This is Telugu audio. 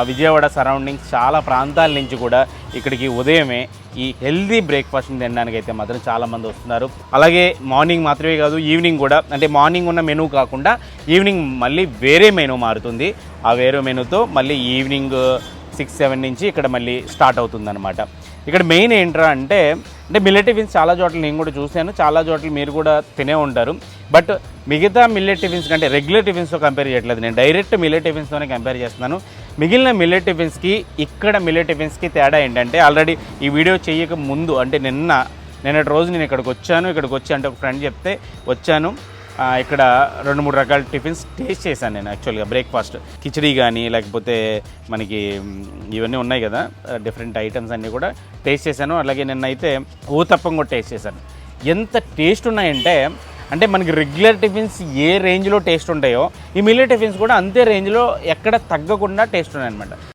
విజయవాడ సరౌండింగ్స్ చాలా ప్రాంతాల నుంచి కూడా ఇక్కడికి ఉదయమే ఈ హెల్దీ బ్రేక్ఫాస్ట్ని తినడానికి అయితే మాత్రం చాలామంది వస్తున్నారు. అలాగే మార్నింగ్ మాత్రమే కాదు, ఈవినింగ్ కూడా, అంటే మార్నింగ్ ఉన్న మెనూ కాకుండా ఈవినింగ్ మళ్ళీ వేరే మెనూ మారుతుంది. ఆ వేరే మెనూతో మళ్ళీ ఈవినింగ్ 6-7 నుంచి ఇక్కడ మళ్ళీ స్టార్ట్ అవుతుందన్నమాట. ఇక్కడ మెయిన్ ఏంట్రా అంటే మిల్లెట్ టిఫిన్స్ చాలా చోట్ల నేను కూడా చూశాను, చాలా చోట్ల మీరు కూడా తినే ఉంటారు. బట్ మిగతా మిల్లెట్ టిఫిన్స్ కంటే రెగ్యులర్ టిఫిన్స్తో కంపేర్ చేయట్లేదు, నేను డైరెక్ట్ మిల్లెట్ టిఫిన్స్తోనే కంపేర్ చేస్తున్నాను. మిగిలిన మిల్లెట్ టిఫిన్స్కి ఇక్కడ మిల్లెట్ టిఫిన్స్కి తేడా ఏంటంటే, ఆల్రెడీ ఈ వీడియో చేయక ముందు అంటే నిన్నటి రోజు నేను ఇక్కడికి వచ్చి అంటే ఒక ఫ్రెండ్ చెప్తే వచ్చాను. ఇక్కడ 2-3 రకాల టిఫిన్స్ టేస్ట్ చేశాను నేను. యాక్చువల్గా బ్రేక్ఫాస్ట్ కిచడీ కానీ లేకపోతే మనకి ఇవన్నీ ఉన్నాయి కదా డిఫరెంట్ ఐటమ్స్ అన్నీ కూడా టేస్ట్ చేశాను. అలాగే నిన్నైతే ఊతప్పం కూడా టేస్ట్ చేశాను. ఎంత టేస్ట్ ఉన్నాయంటే మనకి రెగ్యులర్ టిఫిన్స్ ఏ రేంజ్లో టేస్ట్ ఉంటాయో ఈ మిల్లెట్ టిఫిన్స్ కూడా అంతే రేంజ్లో ఎక్కడ తగ్గకుండా టేస్ట్ ఉన్నాయన్నమాట.